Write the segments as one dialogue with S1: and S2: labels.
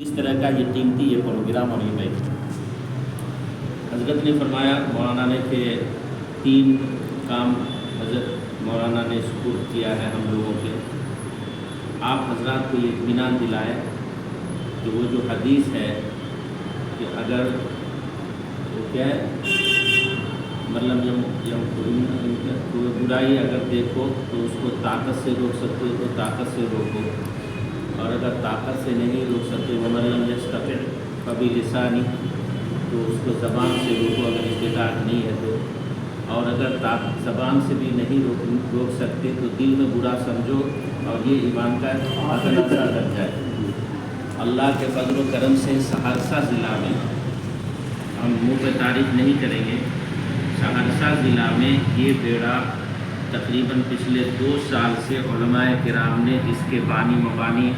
S1: इस तरह का ये कीमती ये प्रोग्राम और ये बैठ हज़रत ने फरमाया मौलाना ने कि 3 काम हज़रत मौलाना ने सुपुर्द किया है हम लोगों के। आप हज़रात को ये इत्मीनान दिलाए कि वो जो हदीस है कि अगर वो क्या है मतलब कोई बुराई अगर देखो तो उसको ताकत से रोक सकते हो तो ताकत से रोको, और अगर ताकत से नहीं रोक सकते वो मतलब यस्तफ़िर कभी लिसानी तो उसको ज़बान से रोको अगर इस्तिताअत नहीं है तो, और अगर ज़बान से भी नहीं रोक सकते तो दिल में बुरा समझो और ये ईमान का अदनासा लग जाए। अल्लाह के फज़ल व करम से सहरसा ज़िला में, हम मुँह पे तारीफ़ नहीं करेंगे, सहरसा ज़िला में ये बेड़ा तकरीबन पिछले 2 साल से उलमाए किराम ने इसके बानी मबानी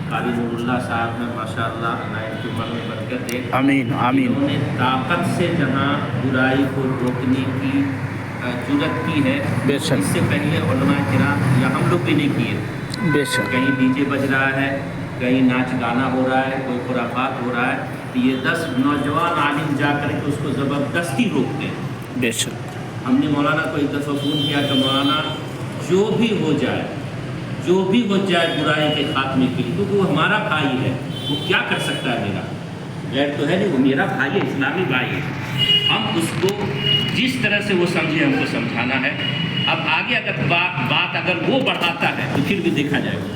S1: क़ारी नूरुल्लाह साहब हैं माशाअल्लाह, अल्लाह इनकी उम्र में बरकत दे,
S2: आमीन आमीन।
S1: उन्होंने ताकत से जहाँ बुराई को रोकने की जुर्रत की है,
S2: बेशक
S1: इससे पहले उलमाए किराम या हम लोग भी नहीं किए।
S2: बेशक
S1: कहीं डीजे बज रहा है, कहीं नाच गाना हो रहा है, कोई खुराफात हो रहा है, तो ये 10 नौजवान आलिम जा कर के उसको ज़बरदस्ती रोकते हैं।
S2: बेशक
S1: हमने मौलाना को एक दफ़ा फ़ोन किया कि मौलाना जो भी हो जाए बुराई के खात्मे के लिए, क्योंकि वो हमारा भाई है, वो क्या कर सकता है, मेरा गैर तो है नहीं, वो मेरा भाई है, इस्लामी भाई है। हम उसको जिस तरह से वो समझे हमको समझाना है। अब आगे अगर बात अगर वो बढ़ाता है तो फिर भी देखा जाएगा,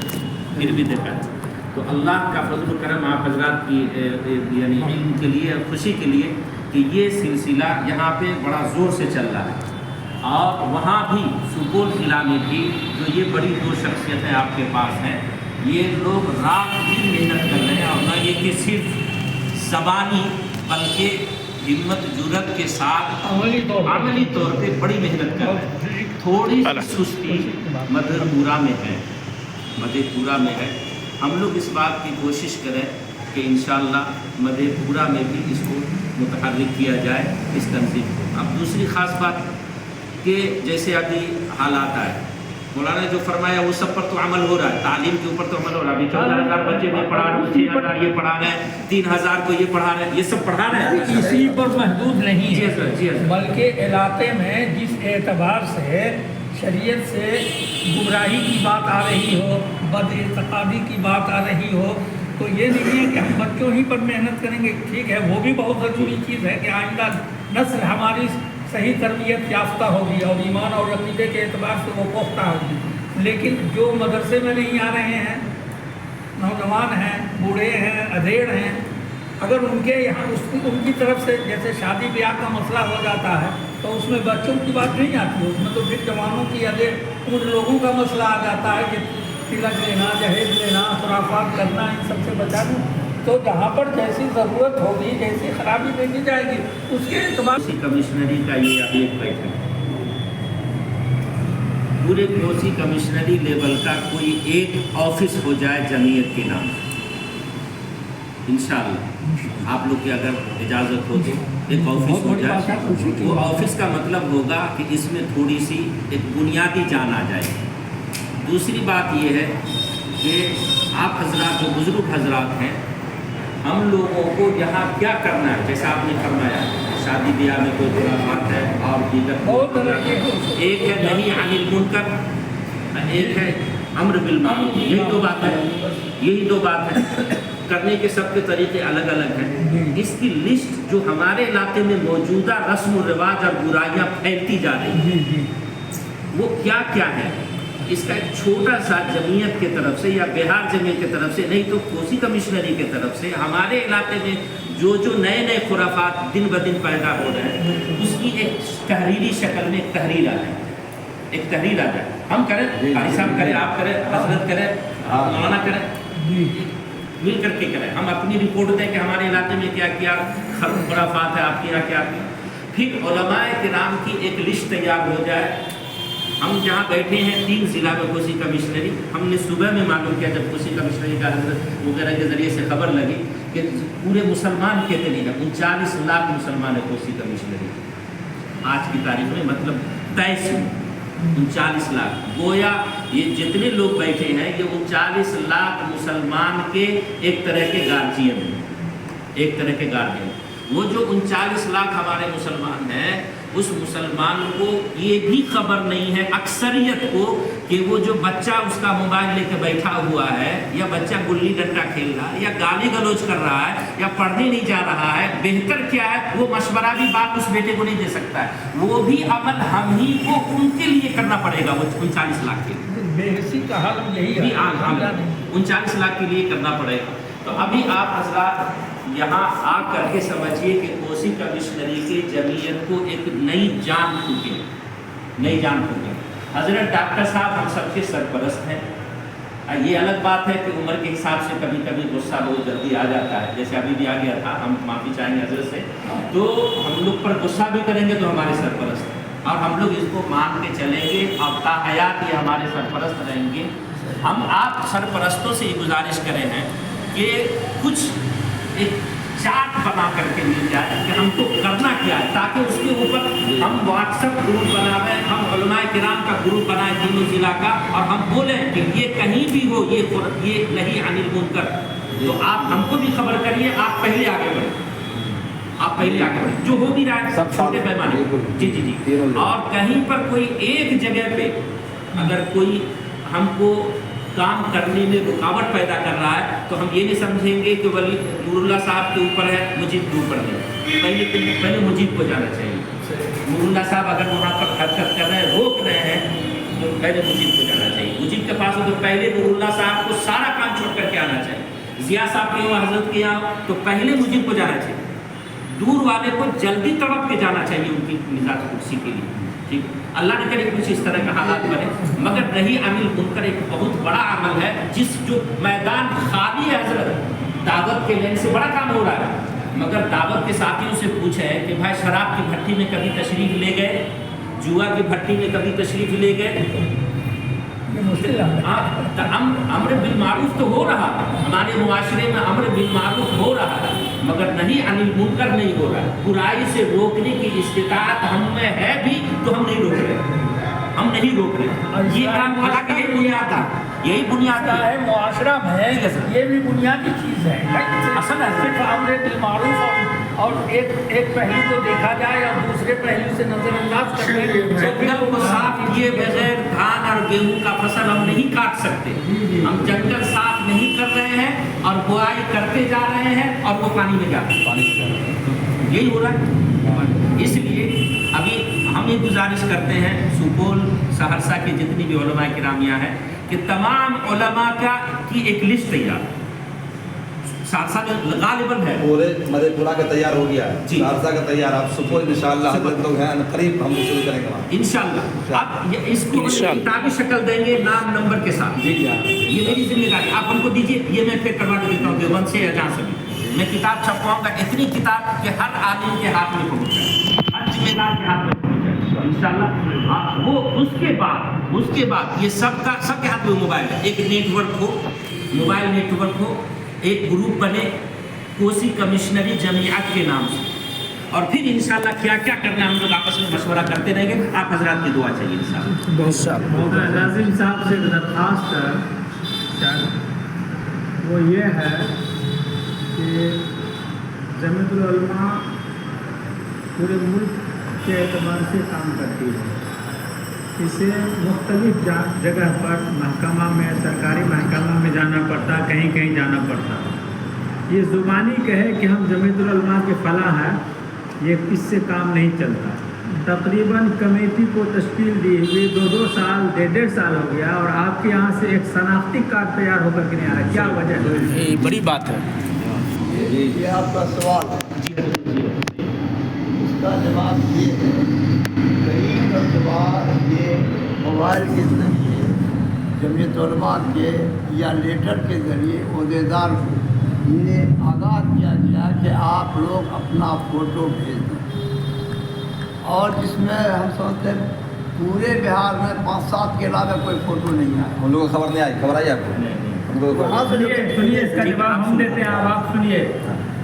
S1: तो अल्लाह का फज़ल व करम आप हज़रात की यानी इल्म के लिए खुशी के लिए कि ये सिलसिला यहाँ पे बड़ा ज़ोर से चल रहा है, और वहाँ भी सुपौल ज़िला में भी जो ये बड़ी 2 शख्सियतें आपके पास हैं, ये लोग रात दिन मेहनत कर रहे हैं, और ना ये कि सिर्फ ज़बानी बल्कि हिम्मत जुर्रत के साथ अमली तौर पे बड़ी मेहनत कर रहे हैं। थोड़ी सी सुस्ती मधेपुरा में है। हम लोग इस बात की कोशिश करें कि इंशाअल्लाह मधेपुरा में भी इसको मुतहर्रिक किया जाए इस तंजीम को। अब दूसरी ख़ास बात कि जैसे अभी हालात आए, मौलाना ने जो फरमाया वो सब पर तो अमल हो रहा है, तालीम के ऊपर तो अमल हो रहा है। अभी 14,000 बच्चे में पढ़ा रहे हैं, 6,000 ये पढ़ा रहे हैं, 3,000 को ये पढ़ा रहे हैं, ये सब पढ़ा रहे हैं।
S3: इसी पर महदूद नहीं
S1: जी सर, जी सर।
S3: बल्कि इलाके में जिस एतबार से शरीयत से गुमराही की बात आ रही हो, बदइत्क़ादी की बात आ रही हो, तो ये नहीं है कि हम बच्चों ही पर मेहनत करेंगे। ठीक है, वो भी बहुत ज़रूरी चीज़ है कि आइंदा नस्ल हमारी सही तरबियत याफ्ता होगी और ईमान और अक़ीदे के एतबार से वो पुख्ता होगी। लेकिन जो मदरसे में नहीं आ रहे हैं, नौजवान हैं, बूढ़े हैं, अधेड़ हैं, अगर उनके यहाँ उनकी तरफ से जैसे शादी ब्याह का मसला हो जाता है तो उसमें बच्चों की बात नहीं आती है, उसमें तो फिर जवानों की अधेड़ उन लोगों का मसला आ जाता है कि तिलक लेना, जहेज लेना, खुराफात करना, इन सबसे बचाना। तो जहाँ पर जैसी ज़रूरत होगी, जैसी खराबी देखी जाएगी, उसके एतबार
S1: कोसी कमिश्नरी का ये अभी एक बैठक है, पूरे कोसी कमिश्नरी लेवल का कोई एक ऑफिस हो जाए जमीयत के नाम, इंशाअल्लाह आप लोग की अगर इजाज़त हो तो एक ऑफिस हो जाए। वो ऑफिस का मतलब होगा कि इसमें थोड़ी सी एक बुनियादी जान आ जाएगी। दूसरी बात ये है कि आप हजरात जो बुज़ुर्ग हजरात हैं, हम लोगों को यहाँ क्या करना है, जैसा आपने फरमाया शादी ब्याह में कोई खुराफात है और दीगर, एक है नही अनिल मुनकर, एक है अम्र बिल मारूफ, यही दो बात है। करने के सबके तरीके अलग अलग हैं। इसकी लिस्ट जो हमारे इलाके में मौजूदा रस्म व रिवाज और बुराइयाँ फैलती जा रही हैं, वो क्या क्या है, इसका एक छोटा सा जमीयत के तरफ से या बिहार जमीयत के तरफ से, नहीं तो कोसी कमिश्नरी के तरफ से हमारे इलाके में जो नए खुराफात दिन ब दिन पैदा हो रहे हैं, उसकी एक तहरीरी शक्ल में एक तहरीर आ जाए। हम करें, भाई साहब करें, आप करें, हजरत करें, मौलाना करें, मिल करके करें। हम अपनी रिपोर्ट दें कि हमारे इलाके में क्या क्या खुराफात है, आपके यहाँ क्या, फिर उलमाए किराम की एक लिस्ट तैयार हो जाए। हम जहाँ बैठे हैं 3 ज़िला में कोसी कमिश्नरी, हमने सुबह में मालूम किया जब कोसी कमिश्नरी का हजरत वगैरह के ज़रिए से खबर लगी कि पूरे मुसलमान कितने हैं, 39 लाख मुसलमान है कोसी कमिश्नरी आज की तारीख में, मतलब 23 39 लाख। गोया ये जितने लोग बैठे हैं ये 39 लाख मुसलमान के एक तरह के गार्जियन हैं, एक तरह के गार्जियन। वो जो 39 लाख हमारे मुसलमान हैं, उस मुसलमान को ये भी खबर नहीं है अक्सरियत को कि वो जो बच्चा उसका मोबाइल लेके बैठा हुआ है, या बच्चा गुल्ली डंडा खेल रहा है, या गाली गलौज कर रहा है, या पढ़ने नहीं जा रहा है, बेहतर क्या है वो मशवरा भी बाप उस बेटे को नहीं दे सकता है। वो भी अमल हम ही को उनके लिए करना पड़ेगा। वो 39 लाख के
S3: बेहसी का हाल यही है,
S1: 39 लाख के लिए करना पड़ेगा। तो अभी आप हजरात यहाँ आ करके समझिए कि कोसी कमिश्नरी के जमीयत को एक नई जान फूके, नई जान फूके। हजरत डॉक्टर साहब हम सबके सरपरस्त हैं। ये अलग बात है कि उम्र के हिसाब से कभी कभी गुस्सा बहुत जल्दी आ जाता है, जैसे अभी भी आ गया था, हम माफ़ी चाहेंगे हजरत से। तो हम लोग पर गुस्सा भी करेंगे तो हमारे सरपरस्त हैं, और हम लोग इसको मान के चलेंगे और ताहयात ये हमारे सरपरस्त रहेंगे। हम आप सरपरस्तों से ये गुजारिश करे हैं कि कुछ एक चार्ट बना करके मिल जाए कि हमको करना क्या है, ताकि उसके ऊपर हम व्हाट्सएप ग्रुप बनाएं, हम उलमाए किराम का ग्रुप बनाएं तीनों जिला का, और हम बोलें कि ये कहीं भी हो ये नहीं अनिल मुनकर, तो आप हमको भी खबर करिए, आप पहले आगे बढ़े, आप पहले आगे बढ़े, जो हो भी रहा है छोटे पैमाने। जी जी जी। और कहीं पर कोई एक जगह पे अगर कोई हमको काम करने में रुकावट पैदा कर रहा है, तो हम ये नहीं समझेंगे कि वली नूरुल्लाह साहब के ऊपर है, मुजीब के ऊपर नहीं। पहले मुजीब को जाना चाहिए। नूरुल्लाह साहब अगर वहाँ पर हरकत कर रहे हैं, रोक रहे हैं, तो पहले मुजीब को जाना चाहिए। मुजीब के पास हो तो पहले नूरुल्लाह साहब को सारा काम छोड़ करके आना चाहिए। जिया साहब के यहाँ हजरत के यहाँ तो पहले मुजीब को जाना चाहिए। दूर वाले को जल्दी तड़प के जाना चाहिए उनकी मिजाज कुर्सी के लिए। ठीक, अल्लाह ने करे कुछ इस तरह का हालात बने, मगर नहीं अनिल मुनकर एक बहुत बड़ा अमल है, जिस जो मैदान खाली है हजरत, दावत के लेने से बड़ा काम हो रहा है। मगर दावत के साथियों से पूछे कि भाई शराब की भट्टी में कभी तशरीफ ले गए, जुआ की भट्टी में कभी तशरीफ ले गए? अम्र बिल मारूफ तो हो रहा, हमारे मुआशरे में अम्र बिल मारूफ हो रहा है, मगर नहीं अनिल मुनकर नहीं हो रहा। बुराई से रोकने की इस्तिताअत हम में है भी, तो हम नहीं रोक रहे, हम नहीं रोक रहे। ये काम हालांकि यही बुनियाद था, यही बुनियाद
S3: है मुआशरा में, ये भी बुनियादी चीज़ है।
S1: असल है
S3: सिर्फ अम्र बिल मारूफ और एक पहलू को देखा जाए और दूसरे पहलू से नजरअंदाज करते हैं।
S1: जंगल को साफ किए बगैर धान और गेहूं का फसल हम नहीं काट सकते। हम जंगल साफ नहीं कर रहे हैं और बुआई करते जा रहे हैं और वो पानी में जा रहे हैं, यही हो रहा है। इसलिए अभी हम ये गुजारिश करते हैं सुपौल सहरसा के जितनी भी उलमाए किराम यहाँ हैं कि तमाम उलमा की एक लिस्ट तैयार, सहरसा में गालिबन है,
S2: पूरे मधेपुरा का तैयार हो गया है, सहरसा का तैयार, आप सुपौल इंशाअल्लाह हजरत लोग हैं करीब हम शुरू करेंगे वहाँ
S1: इंशाअल्लाह। आप इसको किताबी शक्ल देंगे नाम नंबर के साथ। जी ये मेरी जिम्मेदारी, आप हमको दीजिए, ये मैं फिर करवा देता हूँ देवबंद से या जहाँ से भी। मैं किताब छपवाऊँगा, इतनी किताब कि हर आदमी के हाथ में पहुँच जाए, हर जिम्मेदार के हाथ में पहुँच जाए इंशाअल्लाह। वो उसके बाद ये सबके हाथ में मोबाइल है, एक नेटवर्क हो, मोबाइल नेटवर्क हो, एक ग्रुप बने कोसी कमिश्नरी जमीयत के नाम से, और फिर इंशाल्लाह क्या क्या करना हम लोग आपस में मशवरा करते रहेंगे। आप हजरात की दुआ चाहिए इंशाल्लाह।
S4: नाज़िम साहब से दरख्वास्त है, वो ये है कि जमीयतुल उलमा पूरे मुल्क के एतबार से काम करती है। इसे मुख्तलिफ जगह पर महकमा में, सरकारी महकमा में जाना पड़ता, कहीं कहीं जाना पड़ता। ये ज़ुबानी कहे कि हम जमीयतुल उलमा के फलाह है, ये इससे काम नहीं चलता। तकरीबन कमेटी को तश्कील दी हुई 2-2 साल 1.5 साल हो गया, और आपके यहाँ से एक शनाख्ती कार्ड तैयार होकर के नहीं आ रहा, क्या वजह है?
S1: ये बड़ी बात है।
S5: ये आपका सवाल है, उसका जवाब ये है, कई मरतबा ये मोबाइल के ज़रिए जमीयत उलमा के या लेटर के ज़रिए ओहदेदार को ये आगाह किया गया कि आप लोग अपना फ़ोटो भेज दें, और जिसमें हम समझते हैं पूरे बिहार में 5-7 के अलावा कोई फ़ोटो नहीं आया।
S2: हम लोगों को खबर नहीं आई, खबर आई आपको? हम लोगों को
S4: सुनिए इसका जवाब हम देते हैं, आप सुनिए।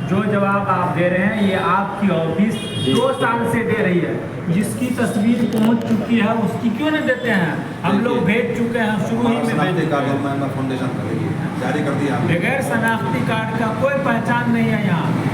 S4: जो जवाब आप दे रहे हैं ये आपकी ऑफिस 2 साल से दे रही है। जिसकी तस्वीर पहुंच चुकी है उसकी क्यों नहीं देते हैं? हम लोग भेज चुके हैं, शुरू ही में भेज
S2: शनाख्ती
S4: चुके
S2: कार्ड
S4: हैं।
S2: और फाउंडेशन करेगी, जारी कर दिया हमने।
S4: बगैर शनाख्ती कार्ड का कोई पहचान नहीं है यहाँ।